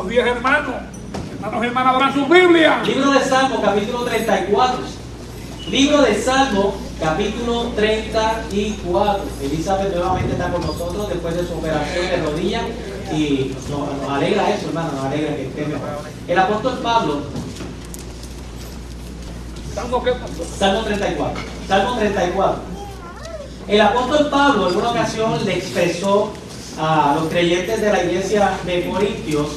días, hermanos. Hermanos y hermanas, abran sus Biblias. Libro de Salmo, capítulo 34. Libro de Salmo, capítulo 34. Elizabeth nuevamente está con nosotros después de su operación de rodilla y nos alegra eso, hermano, nos alegra que esté mejor. El apóstol Pablo, ¿Salmo qué, pastor? Salmo 34. Salmo 34. El apóstol Pablo en una ocasión le expresó a los creyentes de la iglesia de Corintios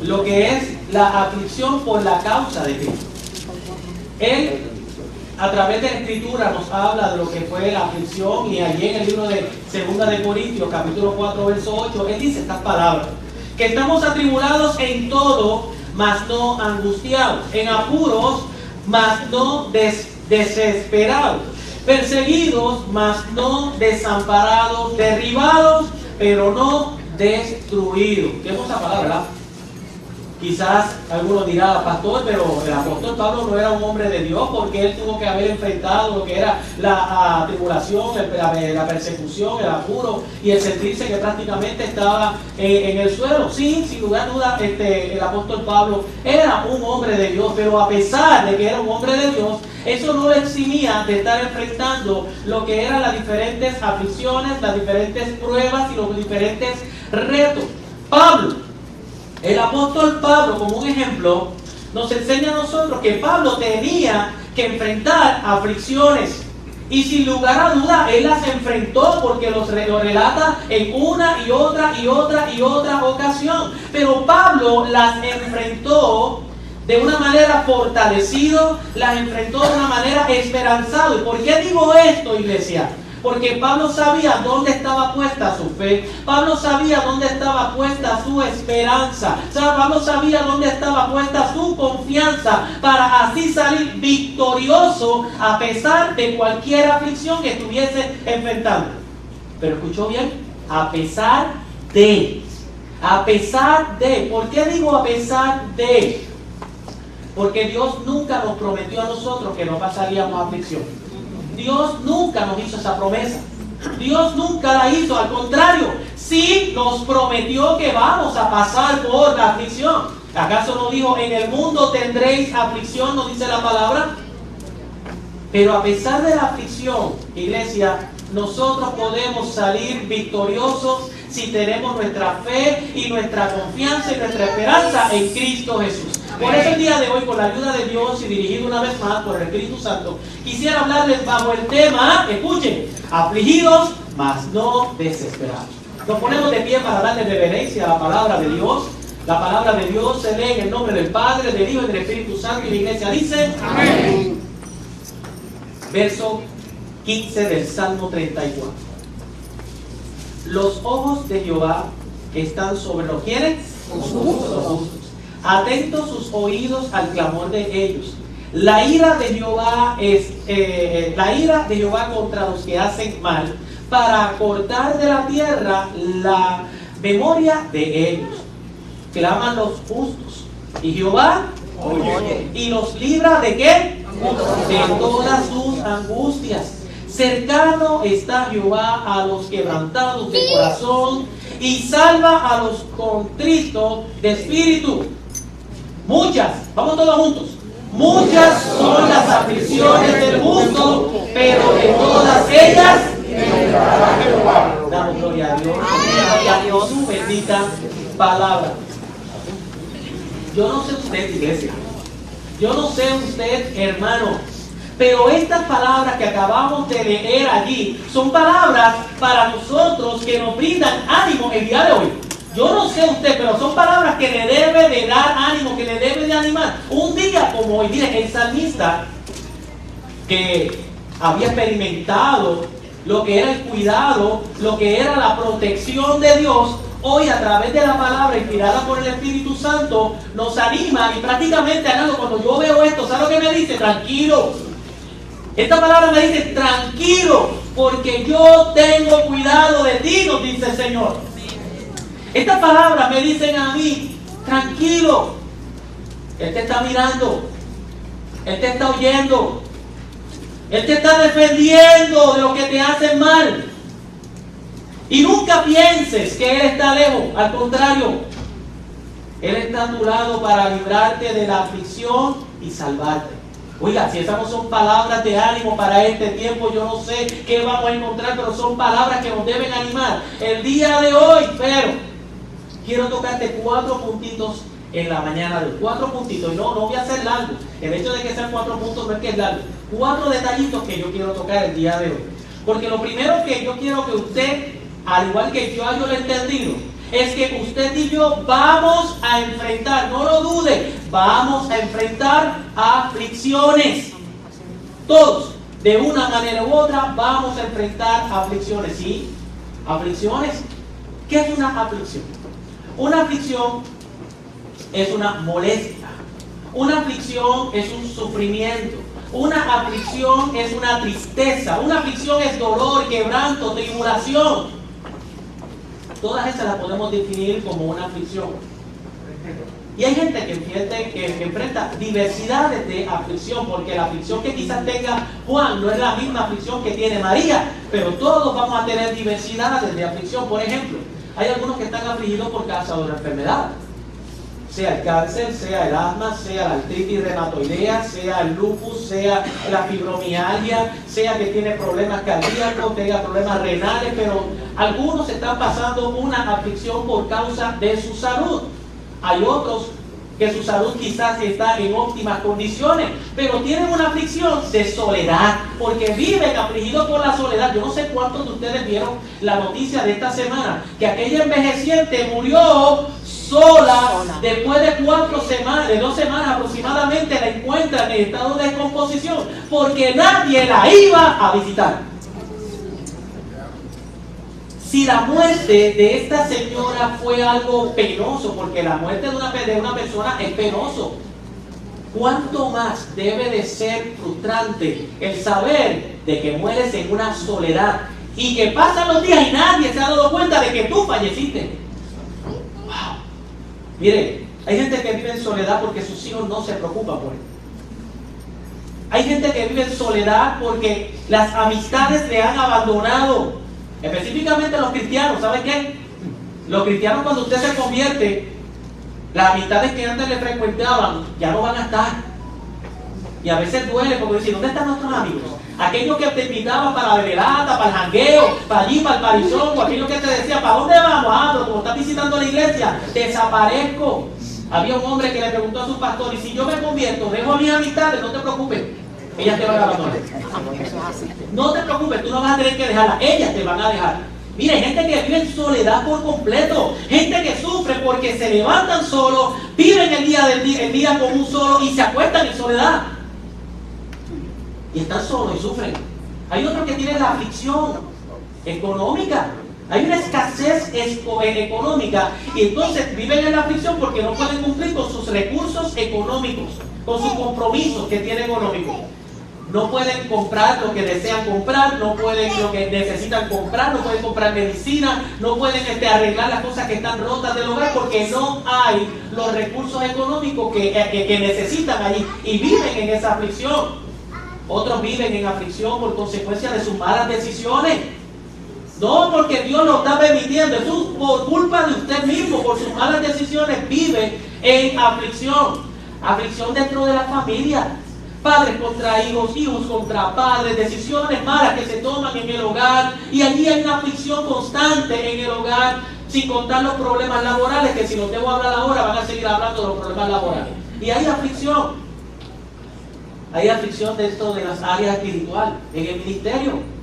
lo que es la aflicción por la causa de Cristo. Él, a través de la Escritura, nos habla de lo que fue la aflicción, y allí en el libro de 2 de Corintios, capítulo 4, verso 8, él dice estas palabras: que estamos atribulados en todo, mas no angustiados, en apuros, mas no desesperados, perseguidos, mas no desamparados, derribados, pero no destruidos. ¿Qué hermosa palabra, verdad? Quizás algunos dirán, pastor, pero el apóstol Pablo no era un hombre de Dios, porque él tuvo que haber enfrentado lo que era la tribulación, la persecución, el apuro y el sentirse que prácticamente estaba en el suelo. Sí, sin lugar a dudas, el apóstol Pablo era un hombre de Dios, pero a pesar de que era un hombre de Dios, eso no lo eximía de estar enfrentando lo que eran las diferentes aflicciones, las diferentes pruebas y los diferentes retos. El apóstol Pablo, como un ejemplo, nos enseña a nosotros que Pablo tenía que enfrentar aflicciones. Y sin lugar a duda, él las enfrentó, porque lo relata en una y otra ocasión. Pero Pablo las enfrentó de una manera fortalecido, las enfrentó de una manera esperanzado. ¿Y por qué digo esto, iglesia? Porque Pablo sabía dónde estaba puesta su fe. Pablo sabía dónde estaba puesta su esperanza. Pablo sabía dónde estaba puesta su confianza, para así salir victorioso a pesar de cualquier aflicción que estuviese enfrentando. Pero escuchó bien, a pesar de. ¿Por qué digo a pesar de? Porque Dios nunca nos prometió a nosotros que no pasaríamos aflicción. Dios nunca nos hizo esa promesa. Dios nunca la hizo. Al contrario, sí nos prometió que vamos a pasar por la aflicción. ¿Acaso no dijo, en el mundo tendréis aflicción? ¿No dice la palabra? Pero a pesar de la aflicción, iglesia, nosotros podemos salir victoriosos si tenemos nuestra fe y nuestra confianza y nuestra esperanza en Cristo Jesús. Por eso el día de hoy, con la ayuda de Dios y dirigido una vez más por el Espíritu Santo, quisiera hablarles bajo el tema, escuchen, afligidos, mas no desesperados. Nos ponemos de pie para darle reverencia a la palabra de Dios. La palabra de Dios se lee en el nombre del Padre, del Hijo y del Espíritu Santo, y la iglesia dice, amén. Verso 15 del Salmo 34. Los ojos de Jehová están sobre los quienes, los justos. Atentos sus oídos al clamor de ellos. La ira de Jehová contra los que hacen mal, para cortar de la tierra la memoria de ellos. Claman los justos, y Jehová oye, y los libra ¿de qué? De todas sus angustias. Cercano está Jehová a los quebrantados de corazón, y salva a los contritos de espíritu. Vamos todos juntos. Muchas son las aflicciones del justo, pero de todas ellas damos gloria a Dios y a su bendita palabra. Yo no sé usted, iglesia, yo no sé usted, hermano, pero estas palabras que acabamos de leer allí son palabras para nosotros que nos brindan ánimo el día de hoy. Yo no sé usted, pero son palabras que le debe de dar ánimo, que le debe de animar. Un día como hoy, mire, el salmista, que había experimentado lo que era el cuidado, lo que era la protección de Dios, hoy a través de la palabra inspirada por el Espíritu Santo, nos anima, y prácticamente, cuando yo veo esto, ¿sabe lo que me dice? Tranquilo. Esta palabra me dice, tranquilo, porque yo tengo cuidado de ti, nos dice el Señor. Estas palabras me dicen a mí, tranquilo, Él te está mirando, Él te está oyendo, Él te está defendiendo de lo que te hacen mal. Y nunca pienses que Él está lejos. Al contrario, Él está a tu lado para librarte de la aflicción y salvarte. Oiga, si esas no son palabras de ánimo para este tiempo, yo no sé qué vamos a encontrar, pero son palabras que nos deben animar el día de hoy. Pero quiero tocarte 4 puntitos en la mañana de hoy. 4 puntitos. No voy a hacer largo. El hecho de que sean 4 puntos no es que es largo. 4 detallitos que yo quiero tocar el día de hoy. Porque lo primero que yo quiero que usted, al igual que yo lo he entendido, es que usted y yo vamos a enfrentar, no lo dude, vamos a enfrentar aflicciones. Todos, de una manera u otra, vamos a enfrentar aflicciones. ¿Sí? Aflicciones. ¿Qué es una aflicción? Una aflicción es una molestia. Una aflicción es un sufrimiento. Una aflicción es una tristeza. Una aflicción es dolor, quebranto, tribulación. Todas esas las podemos definir como una aflicción. Y hay gente que enfrenta diversidades de aflicción, porque la aflicción que quizás tenga Juan no es la misma aflicción que tiene María, pero todos vamos a tener diversidades de aflicción. Por ejemplo, hay algunos que están afligidos por causa de una enfermedad, sea el cáncer, sea el asma, sea la artritis reumatoidea, sea el lupus, sea la fibromialgia, sea que tiene problemas cardíacos, tenga problemas renales, pero algunos están pasando una aflicción por causa de su salud. Hay otros que su salud quizás está en óptimas condiciones, pero tienen una aflicción de soledad, porque viven afligidos por la soledad. Yo no sé cuántos de ustedes vieron la noticia de esta semana, que aquella envejeciente murió sola. Después de 2 semanas aproximadamente, la encuentran en estado de descomposición, porque nadie la iba a visitar. Si la muerte de esta señora fue algo penoso, porque la muerte de una persona es penoso, ¿cuánto más debe de ser frustrante el saber de que mueres en una soledad y que pasan los días y nadie se ha dado cuenta de que tú falleciste? ¡Wow! Mire, hay gente que vive en soledad porque sus hijos no se preocupan por él. Hay gente que vive en soledad porque las amistades le han abandonado. Específicamente los cristianos, ¿saben qué? Los cristianos, cuando usted se convierte, las amistades que antes le frecuentaban ya no van a estar. Y a veces duele porque decir, ¿dónde están nuestros amigos? Aquellos que te invitaban para la velata, para el jangueo, para allí, para el parizón, o aquellos que te decían, ¿para dónde vamos? Ah, pero como estás visitando la iglesia, desaparezco. Había un hombre que le preguntó a su pastor, y si yo me convierto, dejo a mis amistades, no te preocupes, ellas te van a abandonar. No te preocupes, tú no vas a tener que dejarlas, ellas te van a dejar. Mira, hay gente que vive en soledad por completo, gente que sufre porque se levantan solos, viven el día como un solo y se acuestan en soledad. Y están solos y sufren. Hay otros que tienen la aflicción económica. Hay una escasez económica y entonces viven en la aflicción porque no pueden cumplir con sus recursos económicos, con sus compromisos que tienen económicos. No pueden comprar lo que desean comprar, no pueden lo que necesitan comprar, no pueden comprar medicina, no pueden arreglar las cosas que están rotas del hogar porque no hay los recursos económicos que necesitan allí y viven en esa aflicción. Otros viven en aflicción por consecuencia de sus malas decisiones. No porque Dios lo está permitiendo, es por culpa de usted mismo, por sus malas decisiones vive en aflicción. Aflicción dentro de la familia. Padres contra hijos, hijos contra padres, decisiones malas que se toman en el hogar. Y allí hay una aflicción constante en el hogar, sin contar los problemas laborales, que si los debo hablar ahora van a seguir hablando de los problemas laborales. Y hay aflicción. Hay aflicción dentro de las áreas espirituales, en el ministerio.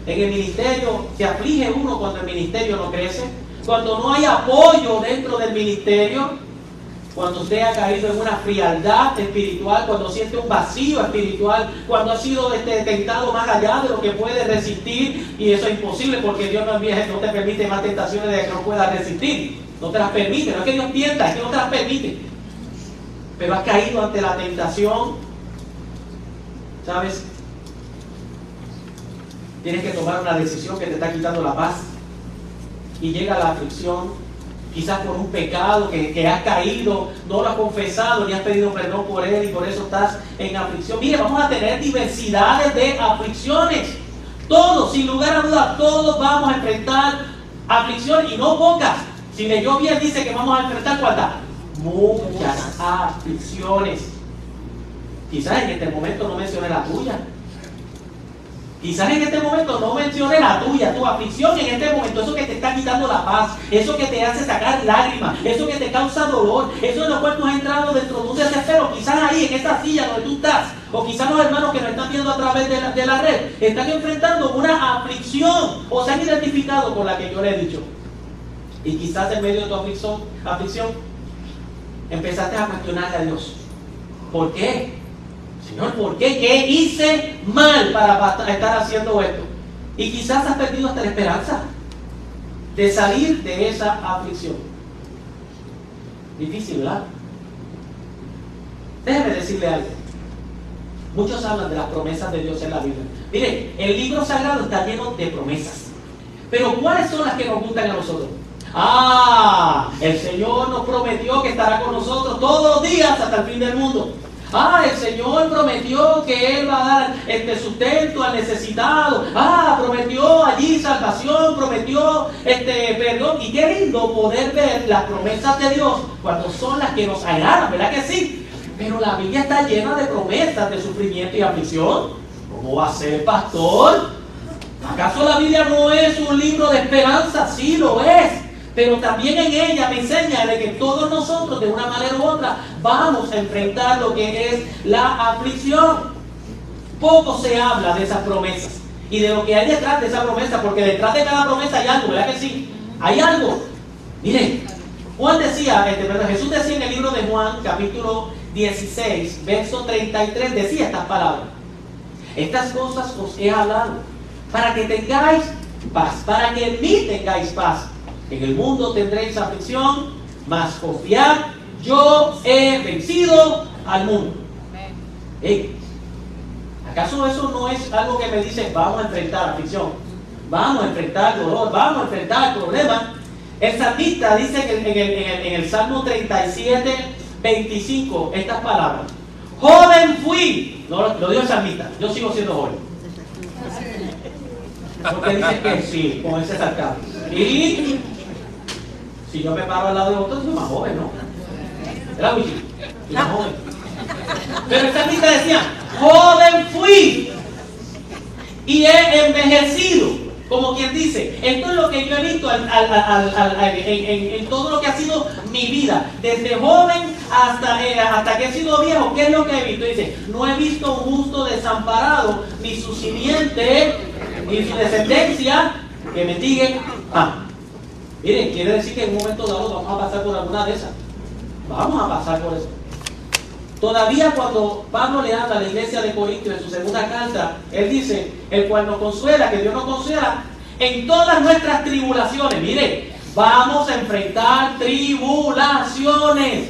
En el ministerio se aflige uno cuando el ministerio no crece, cuando no hay apoyo dentro del ministerio, cuando usted ha caído en una frialdad espiritual, cuando siente un vacío espiritual, cuando ha sido tentado más allá de lo que puede resistir, y eso es imposible porque Dios no te permite más tentaciones de que no puedas resistir, no te las permite, no es que Dios tienta, es que no te las permite, pero has caído ante la tentación, ¿sabes? Tienes que tomar una decisión que te está quitando la paz y llega la aflicción, quizás por un pecado que has caído, no lo has confesado ni has pedido perdón por él y por eso estás en aflicción. Mire, vamos a tener diversidades de aflicciones. Todos, sin lugar a dudas, todos vamos a enfrentar Aflicción y no pocas. Si leyó bien, dice que vamos a enfrentar ¿cuántas? Muchas aflicciones. Quizás en este momento no mencioné la tuya. Quizás en este momento no mencioné la tuya, tu aflicción en este momento, eso que te está quitando la paz, eso que te hace sacar lágrimas, eso que te causa dolor, eso en lo cual tú has entrado dentro de un desespero, quizás ahí en esa silla donde tú estás, o quizás los hermanos que nos están viendo a través de la red, están enfrentando una aflicción, o se han identificado con la que yo le he dicho. Y quizás en medio de tu aflicción, empezaste a cuestionarle a Dios. ¿Por qué? Señor, ¿por qué? ¿Qué hice mal para estar haciendo esto? Y quizás has perdido hasta la esperanza de salir de esa aflicción. Difícil, ¿verdad? Déjeme decirle algo. Muchos hablan de las promesas de Dios en la Biblia. Mire, el libro sagrado está lleno de promesas. Pero ¿cuáles son las que nos gustan a nosotros? El Señor nos prometió que estará con nosotros todos los días hasta el fin del mundo. El Señor prometió que Él va a dar sustento al necesitado. Prometió allí salvación, prometió perdón. Y qué lindo poder ver las promesas de Dios cuando son las que nos agradan, ¿verdad que sí? Pero la Biblia está llena de promesas de sufrimiento y aflicción. ¿Cómo va a ser, pastor? ¿Acaso la Biblia no es un libro de esperanza? Sí lo es. Pero también en ella me enseña de que todos nosotros, de una manera u otra, vamos a enfrentar lo que es la aflicción. Poco se habla de esas promesas y de lo que hay detrás de esa promesa, porque detrás de cada promesa hay algo, ¿verdad que sí? Hay algo. Miren, Jesús decía en el libro de Juan, capítulo 16, verso 33, decía estas palabras: estas cosas os he hablado para que tengáis paz, para que en mí tengáis paz. En el mundo tendréis aflicción, mas confiad, yo he vencido al mundo. ¿Acaso eso no es algo que me dice vamos a enfrentar aflicción, vamos a enfrentar dolor, vamos a enfrentar problemas? El salmista dice que en el Salmo 37, 25, estas palabras: joven fui. No, lo dijo el salmista, yo sigo siendo joven. Porque dice que sí, con ese sarcasmo. Y si yo me paro al lado de otro, soy más joven, ¿no? Era Wichi, soy más joven. Pero el salmista decía: joven fui y he envejecido. Como quien dice, esto es lo que yo he visto en todo lo que ha sido mi vida, desde joven hasta que he sido viejo. ¿Qué es lo que he visto? Dice: no he visto un justo desamparado, ni su simiente, ni su descendencia que mendigue. Miren, quiere decir que en un momento dado vamos a pasar por alguna de esas. Vamos a pasar por eso. Todavía cuando Pablo le habla a la iglesia de Corintios en su segunda carta, él dice: el cual nos consuela, que Dios nos consuela en todas nuestras tribulaciones. Miren, vamos a enfrentar tribulaciones.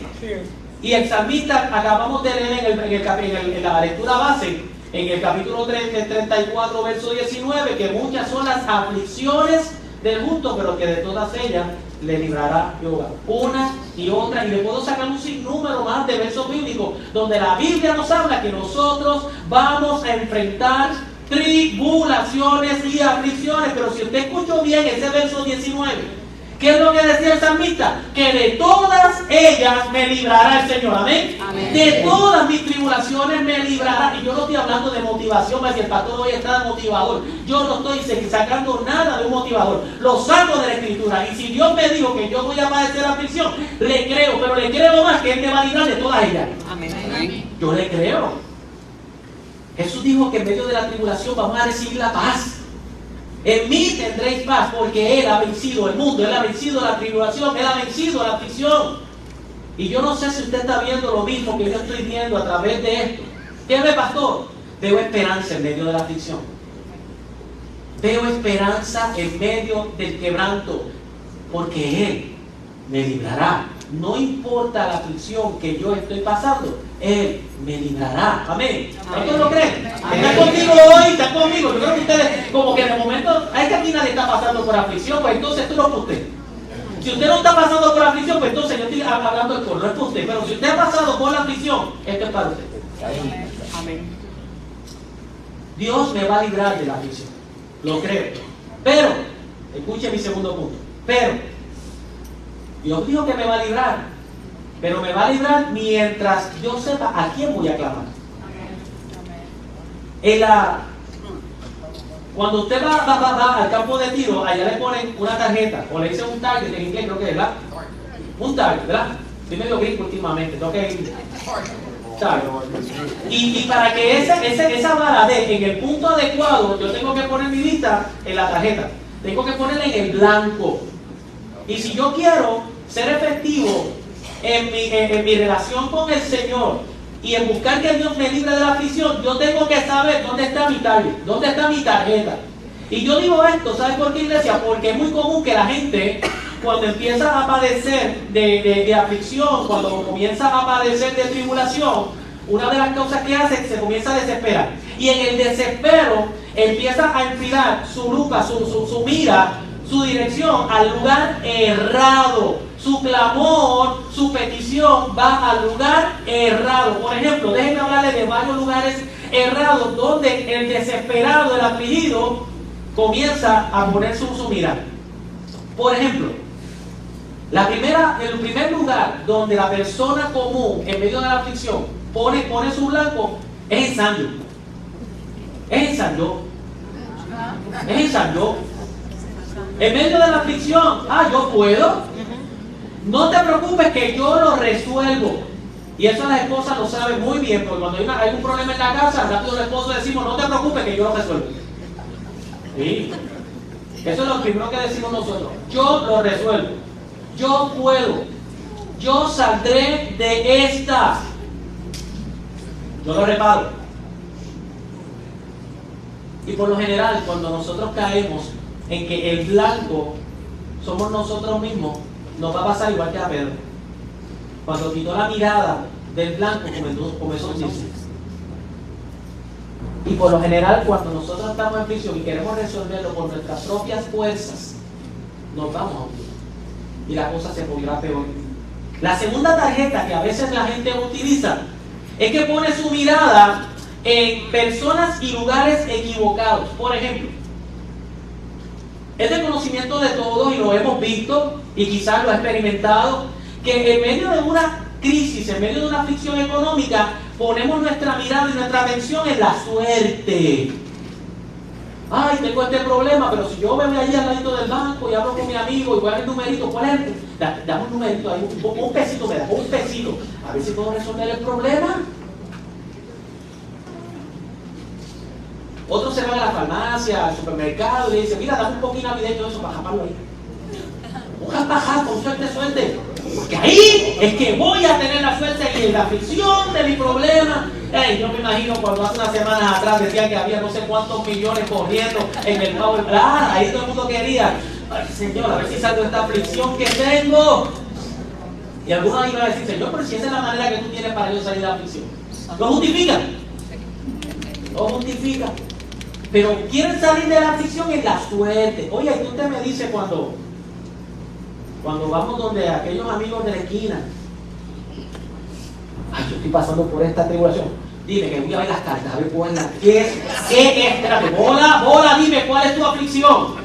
Y el salmista, acabamos de leer en la lectura base, en el capítulo 34, verso 19, que muchas son las aflicciones del justo, pero que de todas ellas le librará Jehová. Una y otra, y le puedo sacar un sinnúmero más de versos bíblicos donde la Biblia nos habla que nosotros vamos a enfrentar tribulaciones y aflicciones. Pero si usted escuchó bien ese verso 19, ¿qué es lo que decía el salmista? Que de todas ellas me librará el Señor. Amén. Amén. De todas mis tribulaciones me librará. Y yo no estoy hablando de motivación, si el pastor hoy está de motivador. Yo no estoy sacando nada de un motivador. Lo saco de la Escritura. Y si Dios me dijo que yo voy a padecer aflicción, le creo. Pero le creo más que Él me va a librar de todas ellas. Amén. Yo le creo. Jesús dijo que en medio de la tribulación vamos a recibir la paz. En mí tendréis paz, porque Él ha vencido el mundo, Él ha vencido la tribulación, Él ha vencido la aflicción. Y yo no sé si usted está viendo lo mismo que yo estoy viendo a través de esto. ¿Qué ve, pastor? Veo esperanza en medio de la aflicción. Veo esperanza en medio del quebranto, porque Él me librará. No importa la aflicción que yo estoy pasando, Él me librará. Amén. ¿Cuántos lo creen? ¿Está conmigo hoy? ¿Está conmigo? Yo creo que ustedes, como que de momento, a esta aquí nadie está pasando por aflicción, pues entonces esto no es para usted. Si usted no está pasando por aflicción, pues entonces yo estoy hablando de no es para usted. Pero si usted ha pasado por la aflicción, esto es para usted. Amén. Dios me va a librar de la aflicción. Lo creo. Pero Escuche mi segundo punto. Pero, Dios dijo que me va a librar. Pero me va a librar mientras yo sepa a quién voy a clamar. Cuando usted va al campo de tiro, allá le ponen una tarjeta, o le dicen un target, en inglés creo que es, ¿verdad? Un target, ¿verdad? Estoy medio gringo últimamente, tengo que ir. ¿Sabe? Y para que esa bala dé en el punto adecuado, yo tengo que poner mi vista en la tarjeta. Tengo que ponerla en el blanco. Y si yo quiero ser efectivo en mi relación con el Señor y en buscar que Dios me libre de la aflicción, yo tengo que saber dónde está mi target, dónde está mi tarjeta. Y yo digo esto, ¿sabes por qué, iglesia? Porque es muy común que la gente, cuando empieza a padecer de aflicción, cuando comienza a padecer de tribulación, una de las causas que hace es que se comienza a desesperar. Y en el desespero empieza a enfilar su lupa, su mira, su dirección al lugar errado. Su clamor, su petición va al lugar errado. Por ejemplo, déjenme hablarles de varios lugares errados donde el desesperado, el afligido, comienza a poner su mirada. Por ejemplo, el primer lugar donde la persona común en medio de la aflicción pone su blanco es en San Yo. Es en San Yo. Es en San Yo. En medio de la aflicción, yo puedo. No te preocupes que yo lo resuelvo. Y eso las esposas lo saben muy bien, porque cuando hay un problema en la casa, rápido los esposos decimos, no te preocupes que yo lo resuelvo. ¿Sí? Eso es lo primero que decimos nosotros. Yo lo resuelvo. Yo puedo. Yo saldré de esta. Yo lo reparo. Y por lo general, cuando nosotros caemos en que el blanco somos nosotros mismos, nos va a pasar igual que a Pedro. Cuando quitó la mirada del blanco, comenzó a hundirse. Y por lo general, cuando nosotros estamos en prisión y queremos resolverlo por nuestras propias fuerzas, nos vamos a hundir. Y la cosa se pondrá peor. La segunda tarjeta que a veces la gente utiliza es que pone su mirada en personas y lugares equivocados. Por ejemplo, es de conocimiento de todos y lo hemos visto y quizás lo ha experimentado, que en medio de una crisis, en medio de una aflicción económica, ponemos nuestra mirada y nuestra atención en la suerte. Ay, tengo este problema, pero si yo me voy allí al ladito del banco y hablo con mi amigo y voy a ver el numerito, ¿cuál es? Dame un numerito ahí, un pesito, me da un pesito, a ver si puedo resolver el problema. Otros se van a la farmacia, al supermercado y le dicen, mira, dame un poquito navideño de eso para japarlo ahí. Un japajá, con suerte. Porque ahí es que voy a tener la suerte y la aflicción de mi problema. Yo me imagino cuando hace unas semanas atrás decían que había no sé cuántos millones corriendo en el Power Plan. Ahí todo el mundo quería, ay Señor, a ver si salgo de esta aflicción que tengo. Y algunos iban a decir, Señor, pero si esa es la manera que tú tienes para yo salir de la aflicción. Lo justifica. Lo justifica. Pero quieren salir de la aflicción en la suerte. Oye, y usted me dice cuando vamos donde aquellos amigos de la esquina, ay, yo estoy pasando por esta tribulación. Dime que voy a ver las cartas, a ver cuál es la. ¿Qué es? Espérate, bola, dime cuál es tu aflicción.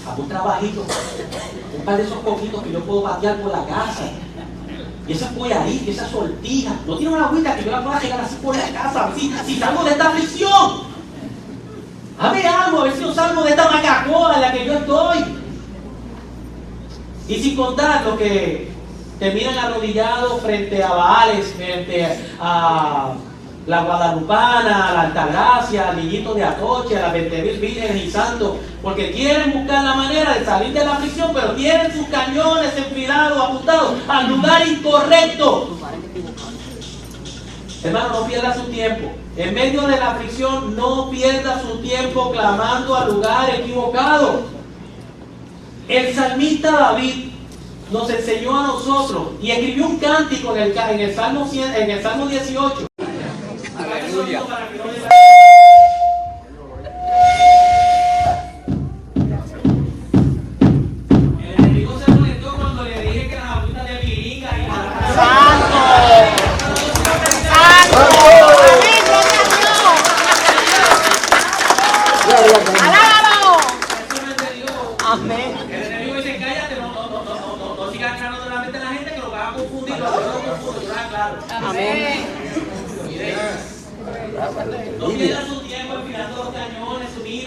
A un trabajito, un par de esos coquitos que yo puedo patear por la casa. Y esas polladillas, esas sortijas. No tiene una agüita que yo la pueda llegar así por la casa, a ver si salgo de esta aflicción. Dame algo, a ver si yo salgo de esta macacoa en la que yo estoy. Y sin contar lo que terminan arrodillados frente a Baales, frente a la Guadalupana, a la Altagracia, al Niñito de Atoche, a las 20.000 vírgenes y santos, porque quieren buscar la manera de salir de la aflicción, pero tienen sus cañones enfilados, apuntados al lugar incorrecto. Hermano, no pierda su tiempo. En medio de la aflicción, no pierda su tiempo clamando al lugar equivocado. El salmista David nos enseñó a nosotros y escribió un cántico en el Salmo 18. Aleluya. El enemigo se molestó cuando le dije que las aguitas de viringa y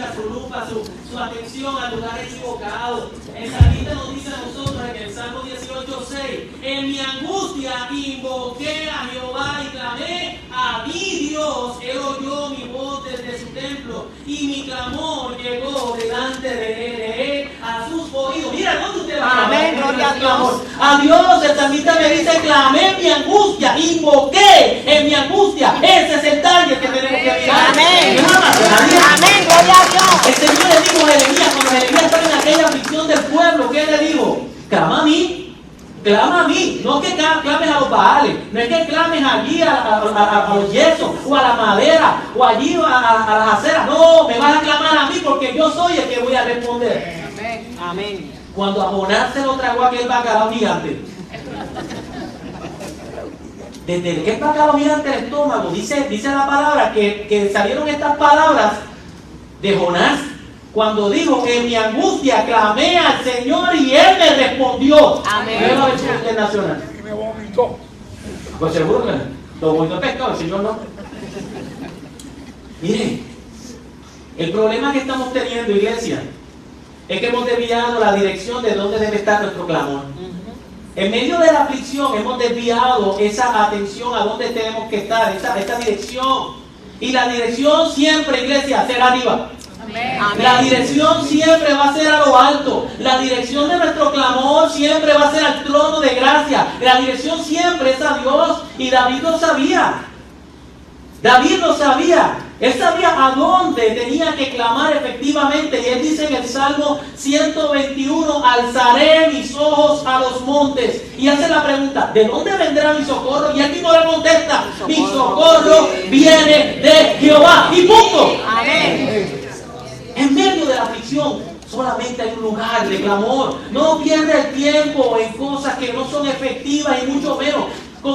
dirija su lupa, su atención al lugar equivocado. El salmista nos dice a nosotros en el Salmo 18:6: en mi angustia invoqué a Jehová y clamé a mi Dios. Él oyó mi voz desde su templo y mi clamor llegó delante de él a sus oídos. Mira, ¿dónde usted va? Amén, gloria a Dios. A Dios, el salmista me dice: clamé en mi angustia, invoqué en mi angustia. Ese es el target que tenemos que mirar. Amén. Amén, gloria a Dios. el Señor le dijo a Jeremías, cuando Jeremías estaba en aquella aflicción del pueblo, ¿qué le dijo? Clama a mí, clama a mí. No que clames a los baales, no es que clames allí a los yesos, o a la madera, o allí a las aceras. No, me vas a clamar a mí porque yo soy el que voy a responder. Amén. Amén. Cuando a Jonás se lo tragó aquel bacalao gigante, desde aquel bacalao gigante del estómago, dice la palabra que salieron estas palabras de Jonás, cuando dijo: en mi angustia clamé al Señor y Él me respondió. Amén. Nueva versión internacional. Y me vomitó. Pues seguro que lo vomitó pescado, el Señor no. Mire, el problema que estamos teniendo, iglesia, es que hemos desviado la dirección de dónde debe estar nuestro clamor. En medio de la aflicción hemos desviado esa atención a dónde tenemos que estar, esta dirección. Y la dirección siempre, iglesia, será arriba. Amén. La dirección siempre va a ser a lo alto. La dirección de nuestro clamor siempre va a ser al trono de gracia. La dirección siempre es a Dios. Y David lo sabía. David lo sabía. Él sabía a dónde tenía que clamar efectivamente. Y él dice en el Salmo 121: alzaré mis ojos a los montes. Y hace la pregunta: ¿de dónde vendrá mi socorro? Y él mismo le contesta: mi socorro viene de Jehová. Y punto. Amén. En medio de la aflicción solamente hay un lugar de clamor. No pierda el tiempo en cosas que no son efectivas y mucho menos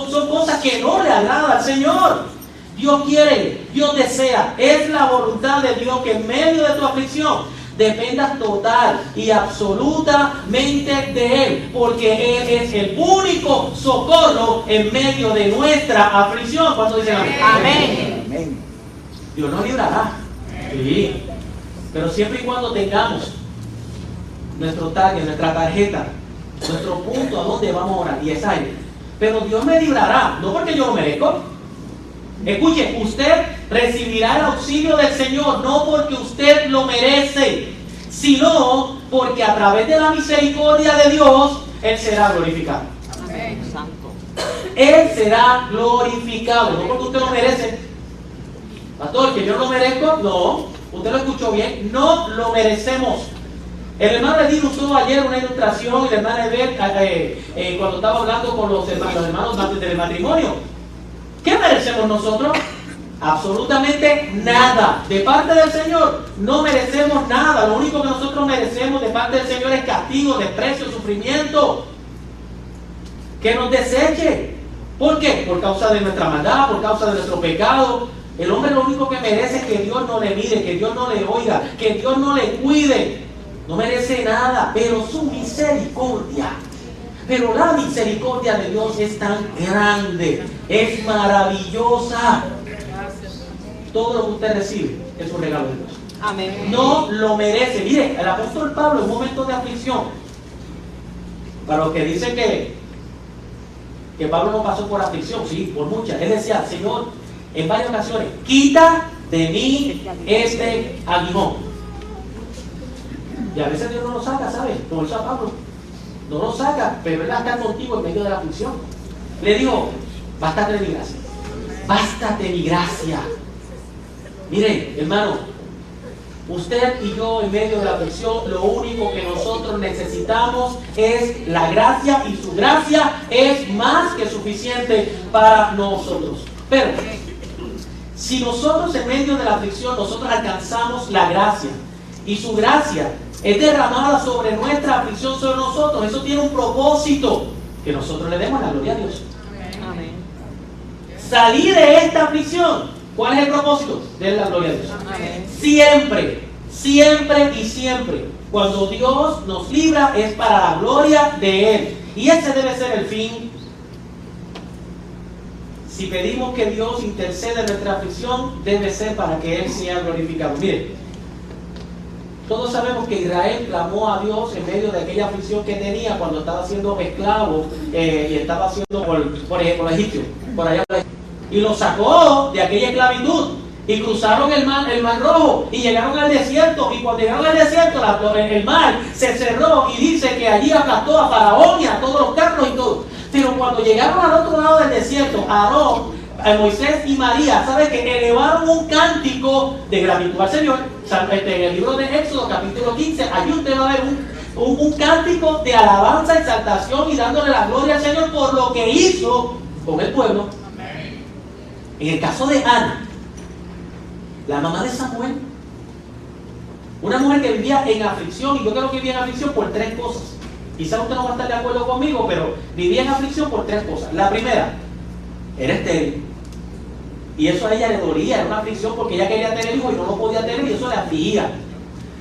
son cosas que no le agradan al Señor. Dios quiere, Dios desea, es la voluntad de Dios que en medio de tu aflicción dependas total y absolutamente de Él, porque Él es el único socorro en medio de nuestra aflicción. ¿Cuánto dicen amén? Amén. Dios nos librará. Sí. Pero siempre y cuando tengamos nuestro target, nuestra tarjeta, nuestro punto a donde vamos a orar, y es ahí. Pero Dios me librará, no porque yo lo merezco. Escuche, usted recibirá el auxilio del Señor, no porque usted lo merece, sino porque a través de la misericordia de Dios, Él será glorificado. Amén. Santo. Él será glorificado, no porque usted lo merece. Pastor, que yo lo merezco, no. Usted lo escuchó bien, no lo merecemos. El hermano Edith usó ayer una ilustración, y la hermana Edith cuando estaba hablando con los hermanos del matrimonio. ¿Qué merecemos nosotros? Absolutamente nada. De parte del Señor no merecemos nada. Lo único que nosotros merecemos de parte del Señor es castigo, desprecio, sufrimiento. Que nos deseche. ¿Por qué? Por causa de nuestra maldad, por causa de nuestro pecado. El hombre lo único que merece es que Dios no le mire, que Dios no le oiga, que Dios no le cuide. No merece nada, pero su misericordia. Pero la misericordia de Dios es tan grande, es maravillosa. Todo lo que usted recibe es un regalo de Dios. Amén. No lo merece. Mire, el apóstol Pablo en momentos de aflicción, para los que dicen que Pablo no pasó por aflicción, sí, por muchas. Él decía: Señor, en varias ocasiones, quita de mí este aguijón. Y a veces Dios no lo saca, ¿sabe? Como hizo a Pablo. No lo saca, pero Él está contigo en medio de la aflicción. Le dijo: bástate de mi gracia. Bástate mi gracia. Mire, hermano, usted y yo en medio de la aflicción, lo único que nosotros necesitamos es la gracia, y su gracia es más que suficiente para nosotros. Pero si nosotros en medio de la aflicción nosotros alcanzamos la gracia, y su gracia es derramada sobre nuestra aflicción, sobre nosotros, eso tiene un propósito: que nosotros le demos la gloria a Dios. Amén. Salir de esta aflicción, ¿cuál es el propósito? De la gloria a Dios. Amén. Siempre, siempre y siempre, cuando Dios nos libra, es para la gloria de Él, y ese debe ser el fin. Si pedimos que Dios interceda en nuestra aflicción, debe ser para que Él sea glorificado. Mire, Todos sabemos que Israel clamó a Dios en medio de aquella aflicción que tenía cuando estaba siendo esclavo y estaba siendo por egipcio, por allá. Y lo sacó de aquella esclavitud y cruzaron el mar Rojo y llegaron al desierto. Y cuando llegaron al desierto, el mar se cerró y dice que allí aplastó a Faraón y a todos los carros y todo. Pero cuando llegaron al otro lado del desierto, Aarón, Moisés y María, ¿sabe que elevaron un cántico de gratitud al Señor? En el libro de Éxodo, capítulo 15, allí usted va a ver un cántico de alabanza, exaltación y dándole la gloria al Señor por lo que hizo con el pueblo. En el caso de Ana, la mamá de Samuel, una mujer que vivía en aflicción, y yo creo que vivía en aflicción por tres cosas. Quizá usted no va a estar de acuerdo conmigo, pero vivía en aflicción por tres cosas. La primera, era estéril. Y eso a ella le dolía, era una aflicción porque ella quería tener hijos y no lo podía tener y eso le afligía.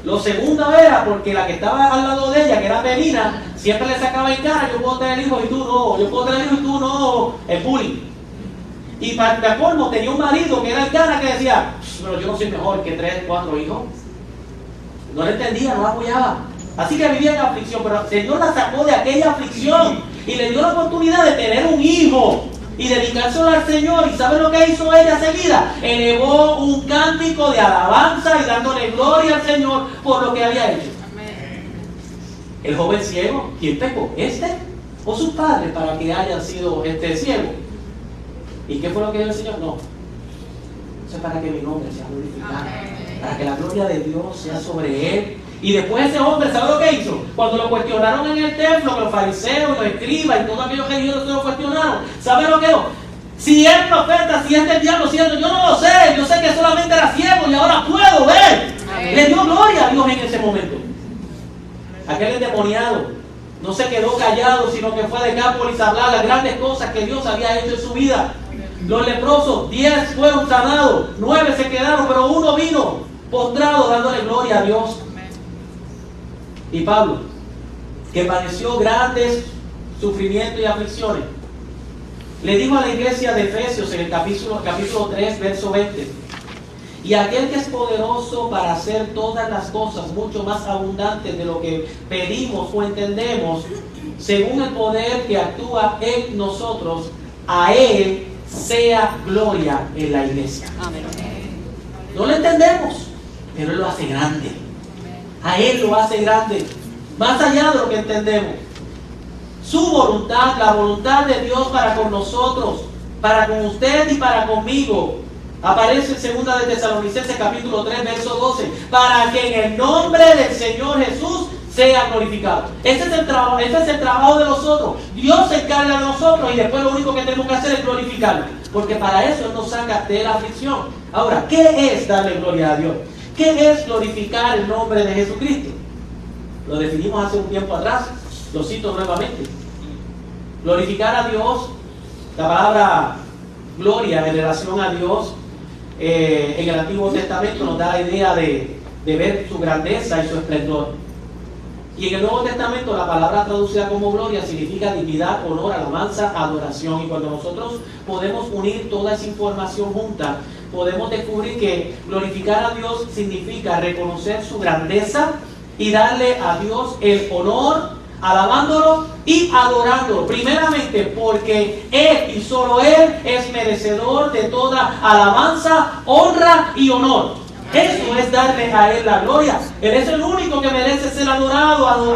Lo segundo era porque la que estaba al lado de ella, que era Penina, siempre le sacaba en cara: yo puedo tener hijos y tú no, yo puedo tener hijos y tú no, el bullying. Y para colmo tenía un marido que era el cara que decía: pero yo no soy mejor que 3, 4 hijos. No le entendía, no la apoyaba. Así que vivía en aflicción, pero el Señor la sacó de aquella aflicción y le dio la oportunidad de tener un hijo y dedicárselo al Señor. ¿Y sabe lo que hizo ella enseguida? Elevó un cántico de alabanza y dándole gloria al Señor por lo que había hecho. Amén. El joven ciego, ¿quién pecó? ¿Este o sus padres para que hayan sido ciego? ¿Y qué fue lo que dijo el Señor? No, eso es para que mi nombre sea glorificado. Amén. Para que la gloria de Dios sea sobre él. Y después ese hombre, ¿sabe lo que hizo? Cuando lo cuestionaron en el templo, que los fariseos, los escribas y todos aquellos religiosos lo cuestionaron, ¿sabe lo que dijo? Si es profeta, si es del diablo, si es, yo no lo sé, yo sé que solamente era ciego y ahora puedo ver. Amén. Le dio gloria a Dios en ese momento. Aquel endemoniado no se quedó callado, sino que fue de Decápolis a hablar las grandes cosas que Dios había hecho en su vida. Los leprosos, 10 fueron sanados, 9 se quedaron, pero uno vino postrado dándole gloria a Dios. Y Pablo, que padeció grandes sufrimientos y aflicciones, le dijo a la iglesia de Efesios en el capítulo 3, verso 20: y aquel que es poderoso para hacer todas las cosas mucho más abundantes de lo que pedimos o entendemos, según el poder que actúa en nosotros, a él sea gloria en la iglesia. Amén. No lo entendemos, pero él lo hace grande. A él lo hace grande, más allá de lo que entendemos. Su voluntad, la voluntad de Dios para con nosotros, para con usted y para conmigo, aparece en 2 de Tesalonicenses capítulo 3, verso 12, para que en el nombre del Señor Jesús sea glorificado. Ese es el trabajo de nosotros. Dios se encarga de nosotros y después lo único que tenemos que hacer es glorificarlo, porque para eso Él nos saca de la aflicción. Ahora, ¿qué es darle gloria a Dios? ¿Qué es glorificar el nombre de Jesucristo? Lo definimos hace un tiempo atrás, lo cito nuevamente. Glorificar a Dios, la palabra gloria en relación a Dios en el Antiguo Testamento nos da la idea de ver su grandeza y su esplendor. Y en el Nuevo Testamento la palabra traducida como gloria significa dignidad, honor, alabanza, adoración. Y cuando nosotros podemos unir toda esa información junta, podemos descubrir que glorificar a Dios significa reconocer su grandeza y darle a Dios el honor, alabándolo y adorándolo. Primeramente porque Él y solo Él es merecedor de toda alabanza, honra y honor. Eso es darle a Él la gloria. Él es el único que merece ser adorado,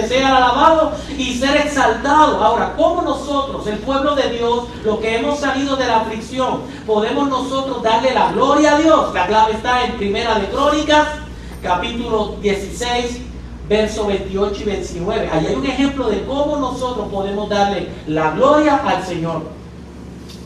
ser alabado y ser exaltado. Ahora, ¿cómo nosotros, el pueblo de Dios, los que hemos salido de la aflicción, podemos nosotros darle la gloria a Dios? La clave está en 1 de Crónicas, capítulo 16, versos 28 y 29. Allí hay un ejemplo de cómo nosotros podemos darle la gloria al Señor.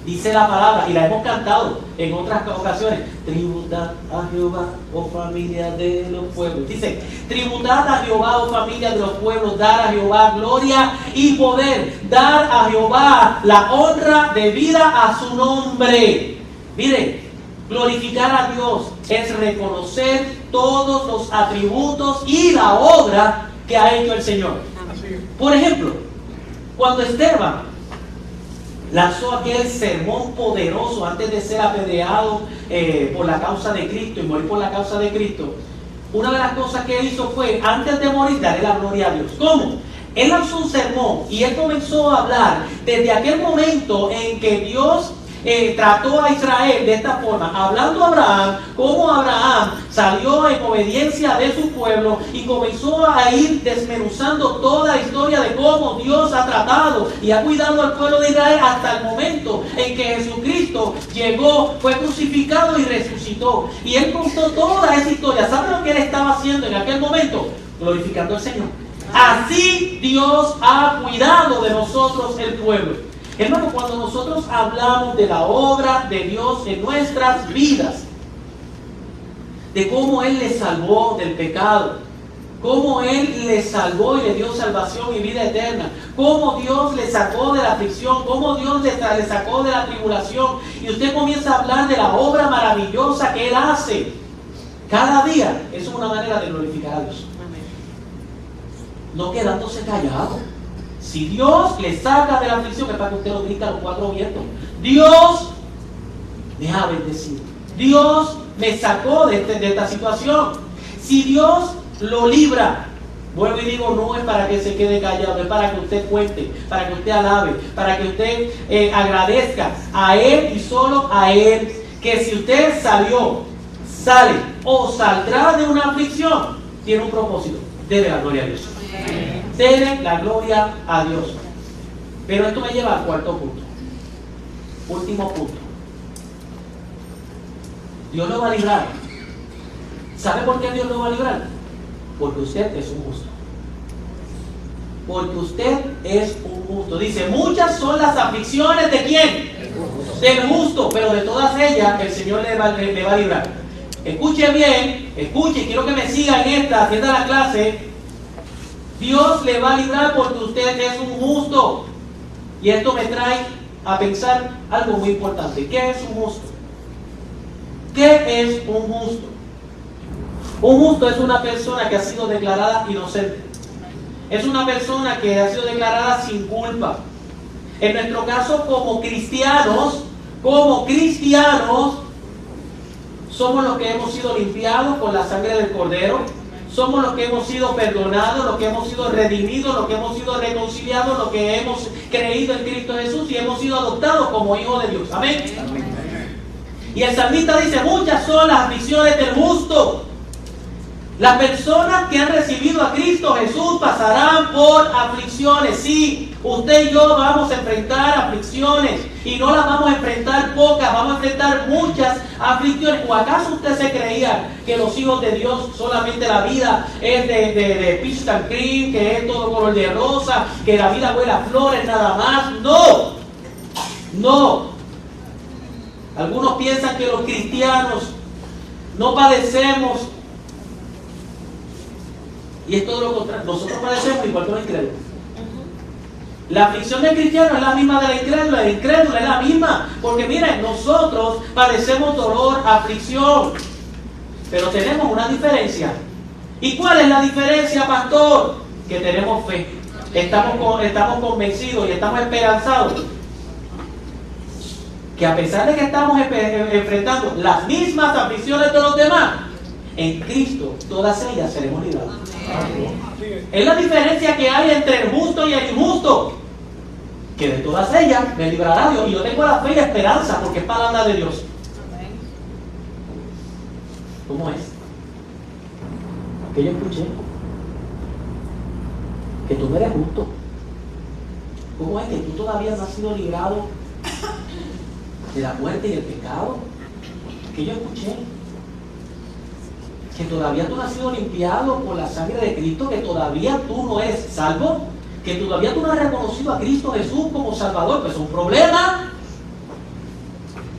Dice la palabra, y la hemos cantado en otras ocasiones: tributad a Jehová, oh familia de los pueblos. Dice: tributad a Jehová, oh familia de los pueblos, dar a Jehová gloria y poder, dar a Jehová la honra debida a su nombre. Mire, glorificar a Dios es reconocer todos los atributos y la obra que ha hecho el Señor. Por ejemplo, cuando Esteban lanzó aquel sermón poderoso antes de ser apedreado por la causa de Cristo y morir por la causa de Cristo, una de las cosas que hizo fue, antes de morir, darle la gloria a Dios. ¿Cómo? Él lanzó un sermón y él comenzó a hablar desde aquel momento en que Dios trató a Israel de esta forma, hablando a Abraham, cómo Abraham salió en obediencia de su pueblo y comenzó a ir desmenuzando toda la historia de cómo Dios ha tratado y ha cuidado al pueblo de Israel hasta el momento en que Jesucristo llegó, fue crucificado y resucitó. Y él contó toda esa historia. ¿Sabe lo que él estaba haciendo en aquel momento? Glorificando al Señor. Así Dios ha cuidado de nosotros el pueblo. Hermano, cuando nosotros hablamos de la obra de Dios en nuestras vidas, de cómo Él les salvó del pecado, cómo Él les salvó y le dio salvación y vida eterna, cómo Dios les sacó de la aflicción, cómo Dios les sacó de la tribulación, y usted comienza a hablar de la obra maravillosa que Él hace cada día, eso es una manera de glorificar a Dios. No quedándose callado. Si Dios le saca de la aflicción, es para que usted lo grite a los cuatro vientos. Dios me ha bendecido. Dios me sacó de esta situación. Si Dios lo libra, vuelvo y digo, no es para que se quede callado, es para que usted cuente, para que usted alabe, para que usted agradezca a Él y solo a Él. Que si usted sale o saldrá de una aflicción, tiene un propósito. Debe la gloria a Dios. Dele la gloria a Dios. Pero esto me lleva al cuarto punto. Último punto. Dios lo va a librar. ¿Sabe por qué Dios lo va a librar? Porque usted es un justo. Porque usted es un justo. Dice, muchas son las aflicciones de ¿quién? Del justo. Pero de todas ellas el Señor le va a librar. Escuche bien, escuche, quiero que me siga en esta, atienda la clase. Dios le va a librar porque usted es un justo. Y esto me trae a pensar algo muy importante. ¿Qué es un justo? ¿Qué es un justo? Un justo es una persona que ha sido declarada inocente. Es una persona que ha sido declarada sin culpa. En nuestro caso, como cristianos, somos los que hemos sido limpiados con la sangre del Cordero. Somos los que hemos sido perdonados, los que hemos sido redimidos, los que hemos sido reconciliados, los que hemos creído en Cristo Jesús y hemos sido adoptados como hijos de Dios. Amén. Y el salmista dice, muchas son las aflicciones del justo. Las personas que han recibido a Cristo Jesús pasarán por aflicciones. Sí, usted y yo vamos a enfrentar aflicciones. Y no las vamos a enfrentar pocas, vamos a enfrentar muchas aflicciones. ¿O acaso usted se creía que los hijos de Dios solamente la vida es de peach and cream, que es todo color de rosa, que la vida huele a flores nada más? No, no. Algunos piensan que los cristianos no padecemos. Y es todo lo contrario. Nosotros padecemos igual que los incrédulos. La aflicción del cristiano es la misma de la incrédula. El incrédulo es la misma. Porque miren, nosotros padecemos dolor, aflicción. Pero tenemos una diferencia. ¿Y cuál es la diferencia, pastor? Que tenemos fe. Estamos convencidos y estamos esperanzados. Que a pesar de que estamos enfrentando las mismas aflicciones de los demás, en Cristo todas ellas seremos libradas. Es la diferencia que hay entre el justo y el injusto, que de todas ellas me librará Dios. Y yo tengo la fe y la esperanza porque es palabra de Dios. ¿Cómo es? Que yo escuché que tú no eres justo. ¿Cómo es que tú todavía no has sido librado de la muerte y del pecado? Que yo escuché que todavía tú no has sido limpiado por la sangre de Cristo, que todavía tú no eres salvo, que todavía tú no has reconocido a Cristo Jesús como Salvador. Pues es un problema.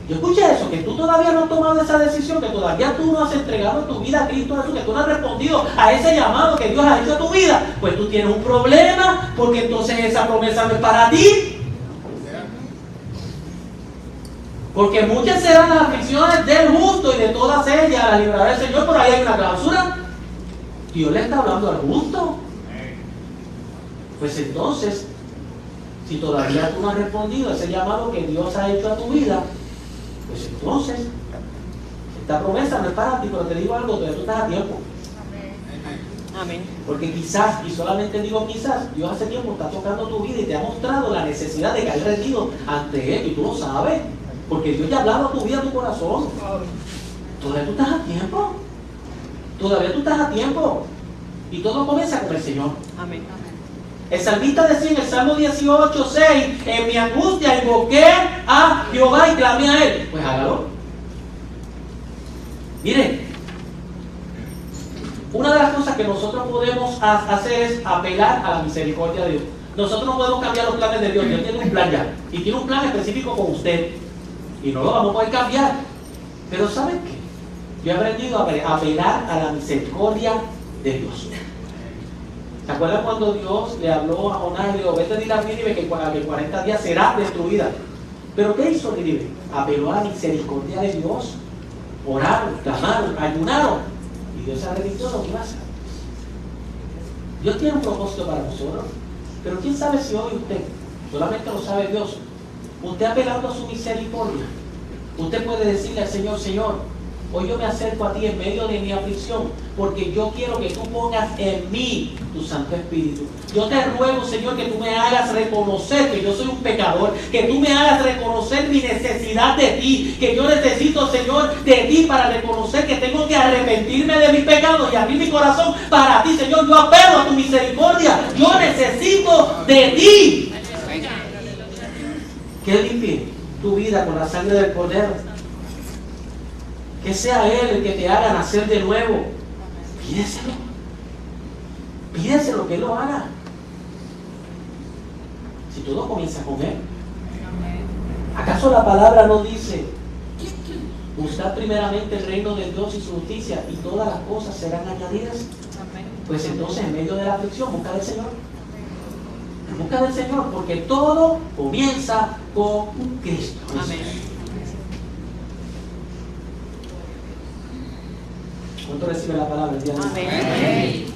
Yo escuché eso, que tú todavía no has tomado esa decisión, que todavía tú no has entregado tu vida a Cristo Jesús, que tú no has respondido a ese llamado que Dios ha hecho a tu vida. Pues tú tienes un problema, porque entonces esa promesa no es para ti. Porque muchas serán las aflicciones del justo y de todas ellas la librará el Señor. Por ahí hay una cláusula. Dios le está hablando al justo. Pues entonces, si todavía tú no has respondido a ese llamado que Dios ha hecho a tu vida, pues entonces, esta promesa no es para ti, pero te digo algo, todavía tú estás a tiempo. Amén. Porque quizás, y solamente digo quizás, Dios hace tiempo está tocando tu vida y te ha mostrado la necesidad de caer rendido ante Él, y tú lo sabes, porque Dios ya ha hablado a tu vida, a tu corazón. Todavía tú estás a tiempo. Todavía tú estás a tiempo. Y todo comienza con el Señor. Amén. El salmista decía en el Salmo 18:6, en mi angustia invoqué a Jehová y clamé a Él. Pues hágalo. Mire, una de las cosas que nosotros podemos hacer es apelar a la misericordia de Dios. Nosotros no podemos cambiar los planes de Dios. Dios tiene un plan ya. Y tiene un plan específico con usted. Y no lo vamos a poder cambiar. Pero ¿saben qué? Yo he aprendido a apelar a la misericordia de Dios. ¿Se acuerdan cuando Dios le habló a Jonás y le dijo, vete a decir a Nínive que en 40 días será destruida? ¿Pero qué hizo Nínive? Apeló a la misericordia de Dios. Oraron, clamaron, ayunaron. Y Dios se arrepintió lo que iba a hacer. Dios tiene un propósito para nosotros. Pero quién sabe si hoy usted, solamente lo sabe Dios, usted apelando a su misericordia, usted puede decirle al Señor, Señor, hoy yo me acerco a ti en medio de mi aflicción, porque yo quiero que tú pongas en mí tu Santo Espíritu. Yo te ruego, Señor, que tú me hagas reconocer que yo soy un pecador, que tú me hagas reconocer mi necesidad de ti, que yo necesito, Señor, de ti para reconocer que tengo que arrepentirme de mis pecados y abrir mi corazón para ti, Señor. Yo apelo a tu misericordia, yo necesito de ti. Que limpie tu vida con la sangre del Cordero. Que sea Él el que te haga nacer de nuevo. Pídeselo. Pídeselo que Él lo haga. Si todo comienza con Él. ¿Acaso la palabra no dice, buscad primeramente el reino de Dios y su justicia y todas las cosas serán añadidas? Pues entonces en medio de la aflicción busca del Señor. Busca del Señor, porque todo comienza con Cristo. Amén. ¿Cuánto recibe la palabra el día de hoy? Amén.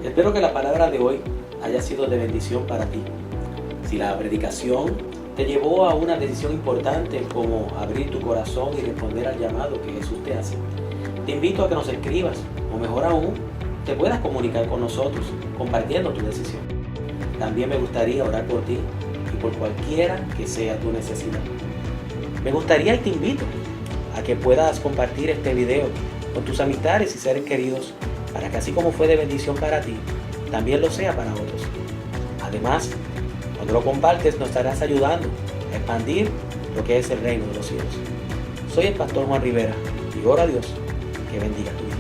Espero que la palabra de hoy haya sido de bendición para ti. Si la predicación te llevó a una decisión importante como abrir tu corazón y responder al llamado que Jesús te hace, te invito a que nos escribas, o mejor aún, te puedas comunicar con nosotros compartiendo tu decisión. También me gustaría orar por ti y por cualquiera que sea tu necesidad. Me gustaría y te invito a que puedas compartir este video con tus amistades y seres queridos para que así como fue de bendición para ti, también lo sea para otros. Además, cuando lo compartes nos estarás ayudando a expandir lo que es el reino de los cielos. Soy el pastor Juan Rivera y oro a Dios que bendiga tu vida.